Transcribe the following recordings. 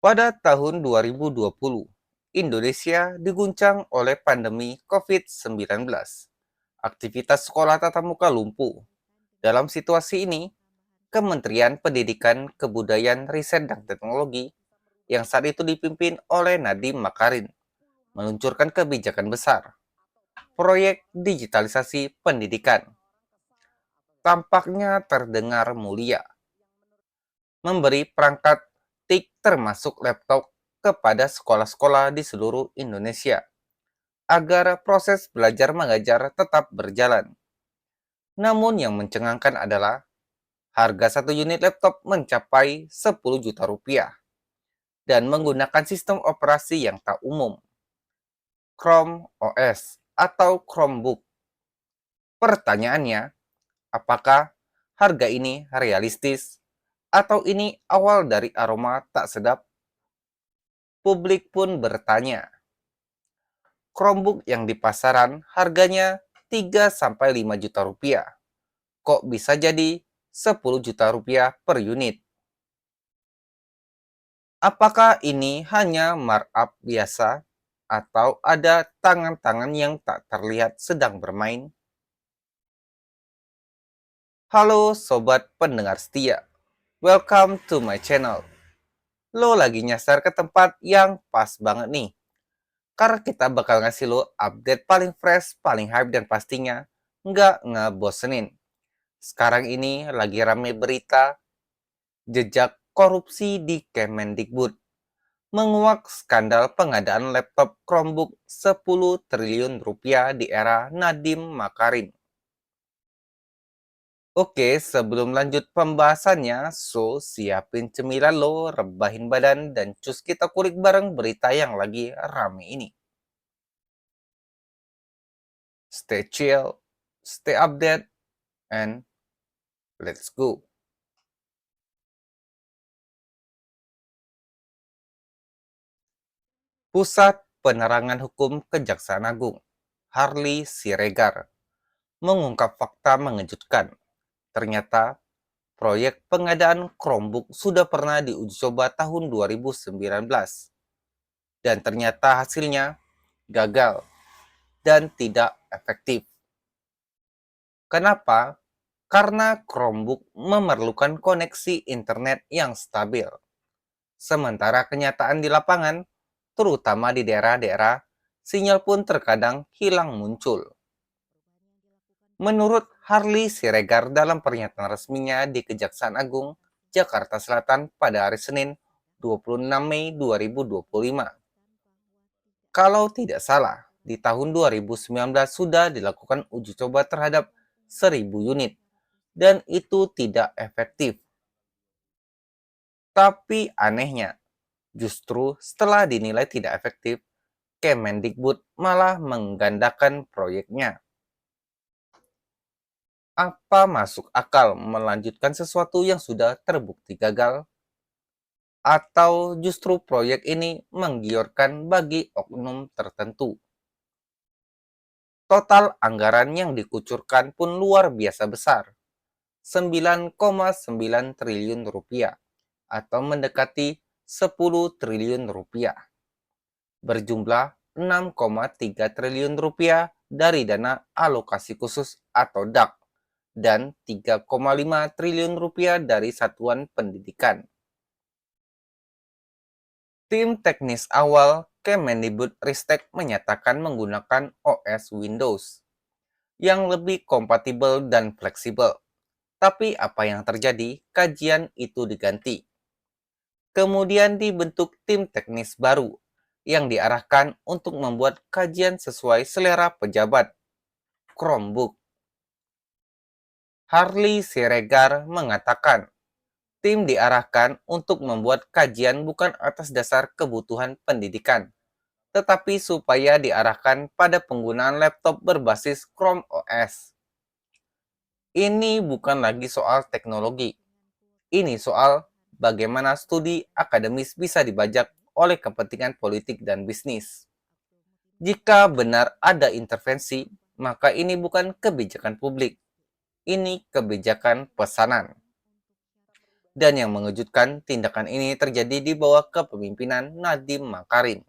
Pada tahun 2020, Indonesia diguncang oleh pandemi COVID-19. Aktivitas sekolah tatap muka lumpuh. Dalam situasi ini, Kementerian Pendidikan, Kebudayaan, Riset, dan Teknologi yang saat itu dipimpin oleh Nadiem Makarin meluncurkan kebijakan besar, proyek digitalisasi pendidikan. Tampaknya terdengar mulia, memberi perangkat TIK termasuk laptop kepada sekolah-sekolah di seluruh Indonesia agar proses belajar mengajar tetap berjalan. Namun yang mencengangkan adalah harga satu unit laptop mencapai 10 juta rupiah dan menggunakan sistem operasi yang tak umum, Chrome OS atau Chromebook. Pertanyaannya, apakah harga ini realistis atau ini awal dari aroma tak sedap? Publik pun bertanya. Chromebook yang di pasaran harganya 3 sampai 5 juta rupiah. Kok bisa jadi 10 juta rupiah per unit? Apakah ini hanya markup biasa atau ada tangan-tangan yang tak terlihat sedang bermain? Halo sobat pendengar setia, welcome to my channel. Lo lagi nyasar ke tempat yang pas banget nih. Karena kita bakal ngasih lo update paling fresh, paling hype, dan pastinya nggak ngebosenin. Sekarang ini lagi rame berita jejak korupsi di Kemendikbud. Menguak skandal pengadaan laptop Chromebook 10 triliun rupiah di era Nadiem Makarim. Oke, sebelum lanjut pembahasannya, siapin cemilan lo, rebahin badan, dan cus kita kulik bareng berita yang lagi rame ini. Stay chill, stay update, and let's go. Pusat Penerangan Hukum Kejaksaan Agung, Harley Siregar, mengungkap fakta mengejutkan. Ternyata proyek pengadaan Chromebook sudah pernah diuji coba tahun 2019 dan ternyata hasilnya gagal dan tidak efektif. Kenapa? Karena Chromebook memerlukan koneksi internet yang stabil. Sementara kenyataan di lapangan, terutama di daerah-daerah, sinyal pun terkadang hilang muncul. Menurut Harley Siregar dalam pernyataan resminya di Kejaksaan Agung, Jakarta Selatan pada hari Senin 26 Mei 2025. Kalau tidak salah, di tahun 2019 sudah dilakukan uji coba terhadap 1.000 unit, dan itu tidak efektif. Tapi anehnya, justru setelah dinilai tidak efektif, Kemendikbud malah menggandakan proyeknya. Apa masuk akal melanjutkan sesuatu yang sudah terbukti gagal? Atau justru proyek ini menggiurkan bagi oknum tertentu? Total anggaran yang dikucurkan pun luar biasa besar, 9,9 triliun rupiah atau mendekati 10 triliun rupiah. Berjumlah 6,3 triliun rupiah dari dana alokasi khusus atau DAK dan 3,5 triliun rupiah dari satuan pendidikan. Tim teknis awal Kemendikbud-Ristek menyatakan menggunakan OS Windows yang lebih kompatibel dan fleksibel. Tapi apa yang terjadi? Kajian itu diganti. Kemudian dibentuk tim teknis baru yang diarahkan untuk membuat kajian sesuai selera pejabat Chromebook. Harley Siregar mengatakan, tim diarahkan untuk membuat kajian bukan atas dasar kebutuhan pendidikan, tetapi supaya diarahkan pada penggunaan laptop berbasis Chrome OS. Ini bukan lagi soal teknologi. Ini soal bagaimana studi akademis bisa dibajak oleh kepentingan politik dan bisnis. Jika benar ada intervensi, maka ini bukan kebijakan publik. Ini kebijakan pesanan. Dan yang mengejutkan, tindakan ini terjadi di bawah kepemimpinan Nadiem Makarim,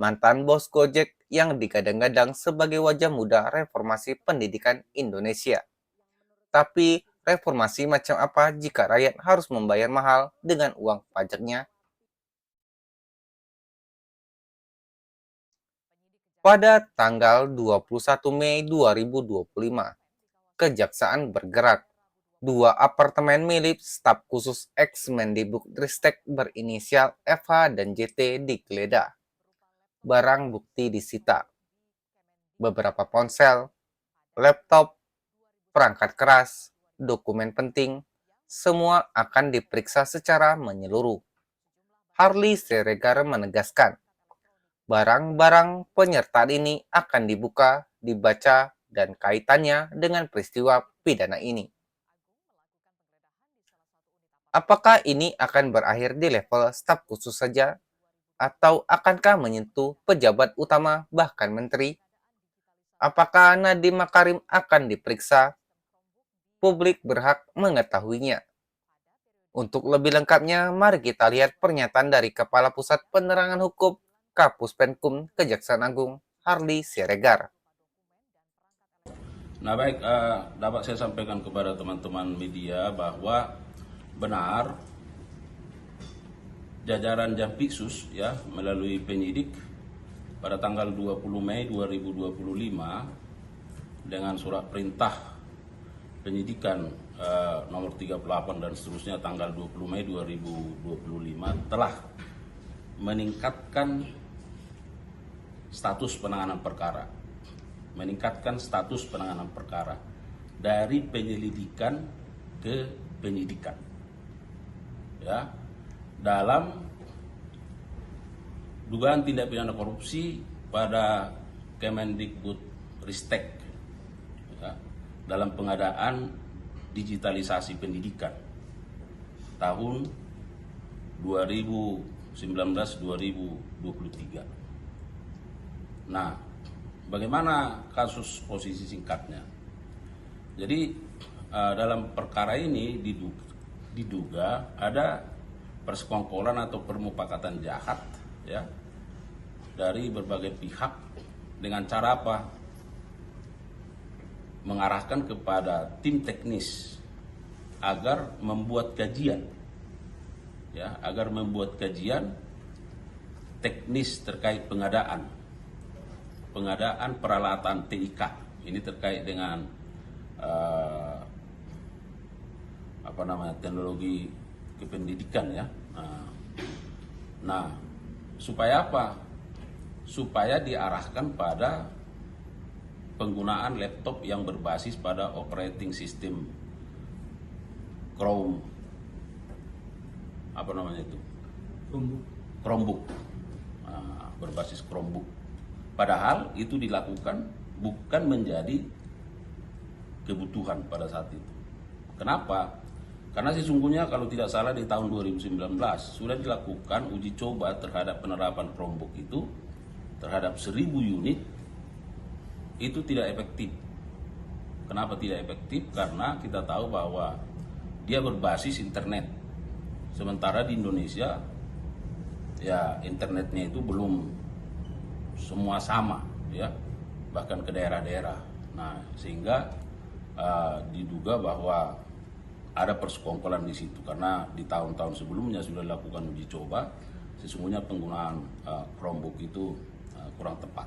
mantan bos Gojek yang digadang-gadang sebagai wajah muda reformasi pendidikan Indonesia. Tapi reformasi macam apa jika rakyat harus membayar mahal dengan uang pajaknya? Pada tanggal 21 Mei 2025, Kejaksaan bergerak. Dua apartemen milik staf khusus ex-Mendikbudristek berinisial FH dan JT digeledah. Barang bukti disita. Beberapa ponsel, laptop, perangkat keras, dokumen penting, semua akan diperiksa secara menyeluruh. Harley Siregar menegaskan, barang-barang penyertaan ini akan dibuka, dibaca, dan kaitannya dengan peristiwa pidana ini. Apakah ini akan berakhir di level staf khusus saja, atau akankah menyentuh pejabat utama bahkan menteri? Apakah Nadiem Makarim akan diperiksa? Publik berhak mengetahuinya. Untuk lebih lengkapnya, mari kita lihat pernyataan dari Kepala Pusat Penerangan Hukum Kapus Penkum Kejaksaan Agung, Harley Siregar. Nah baik, dapat saya sampaikan kepada teman-teman media bahwa benar jajaran Jampitsus ya melalui penyidik pada tanggal 20 Mei 2025 dengan surat perintah penyidikan nomor 38 dan seterusnya tanggal 20 Mei 2025 telah meningkatkan status penanganan perkara dari penyelidikan ke penyidikan ya dalam dugaan tindak pidana korupsi pada Kemendikbudristek ya, dalam pengadaan digitalisasi pendidikan tahun 2019-2023. Nah, bagaimana kasus posisi singkatnya? Jadi dalam perkara ini diduga ada persekongkolan atau permufakatan jahat ya dari berbagai pihak dengan cara apa? Mengarahkan kepada tim teknis agar membuat kajian teknis terkait pengadaan peralatan TIK. Ini terkait dengan teknologi kependidikan ya. Nah, supaya apa? Supaya diarahkan pada penggunaan laptop yang berbasis pada operating system Chromebook. Berbasis Chromebook. Padahal itu dilakukan bukan menjadi kebutuhan pada saat itu. Kenapa? Karena sesungguhnya kalau tidak salah di tahun 2019 sudah dilakukan uji coba terhadap penerapan Chromebook itu terhadap 1000 unit, itu tidak efektif. Kenapa tidak efektif? Karena kita tahu bahwa dia berbasis internet. Sementara di Indonesia ya internetnya itu belum semua sama ya, bahkan ke daerah-daerah. Nah, sehingga diduga bahwa ada persekongkolan di situ karena di tahun-tahun sebelumnya sudah dilakukan uji coba, sesungguhnya penggunaan Chromebook itu kurang tepat.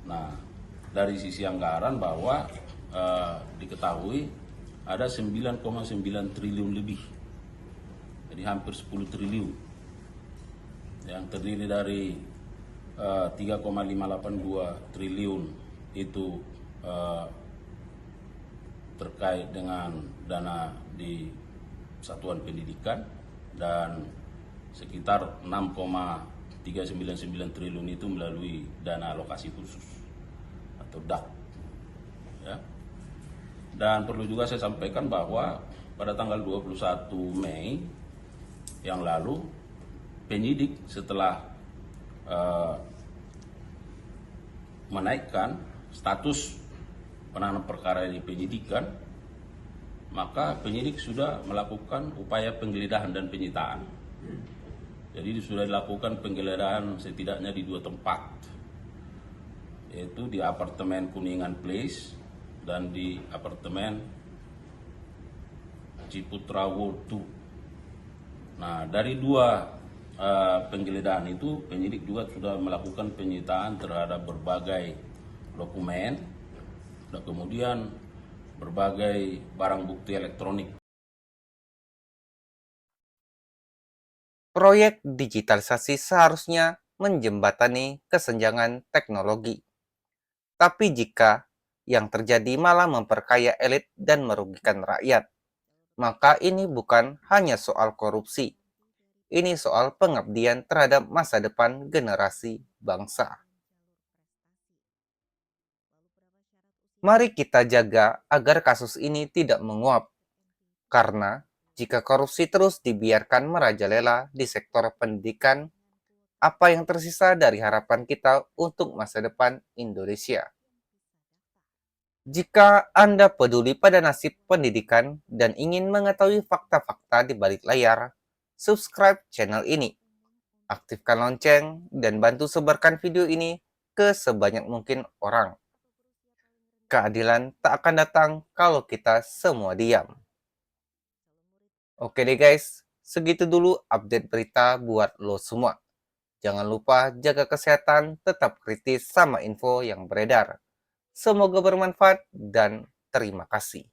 Nah, dari sisi anggaran bahwa diketahui ada 9,9 triliun lebih, jadi hampir 10 triliun yang terdiri dari 3,582 triliun itu terkait dengan dana di satuan pendidikan dan sekitar 6,399 triliun itu melalui dana alokasi khusus atau DAK ya. Dan perlu juga saya sampaikan bahwa pada tanggal 21 Mei yang lalu penyidik setelah menaikkan status penanganan perkara di penyidikan maka penyidik sudah melakukan upaya penggeledahan dan penyitaan. Jadi sudah dilakukan penggeledahan setidaknya di 2 tempat, yaitu di apartemen Kuningan Place dan di apartemen Ciputra World 2. Nah, dari 2 penggeledahan itu, penyidik juga sudah melakukan penyitaan terhadap berbagai dokumen dan kemudian berbagai barang bukti elektronik. Proyek digitalisasi seharusnya menjembatani kesenjangan teknologi. Tapi jika yang terjadi malah memperkaya elit dan merugikan rakyat, maka ini bukan hanya soal korupsi. Ini soal pengabdian terhadap masa depan generasi bangsa. Mari kita jaga agar kasus ini tidak menguap, karena jika korupsi terus dibiarkan merajalela di sektor pendidikan, apa yang tersisa dari harapan kita untuk masa depan Indonesia? Jika Anda peduli pada nasib pendidikan dan ingin mengetahui fakta-fakta di balik layar, subscribe channel ini, aktifkan lonceng, dan bantu sebarkan video ini ke sebanyak mungkin orang. Keadilan tak akan datang kalau kita semua diam. Oke deh guys, segitu dulu update berita buat lo semua. Jangan lupa jaga kesehatan, tetap kritis sama info yang beredar. Semoga bermanfaat dan terima kasih.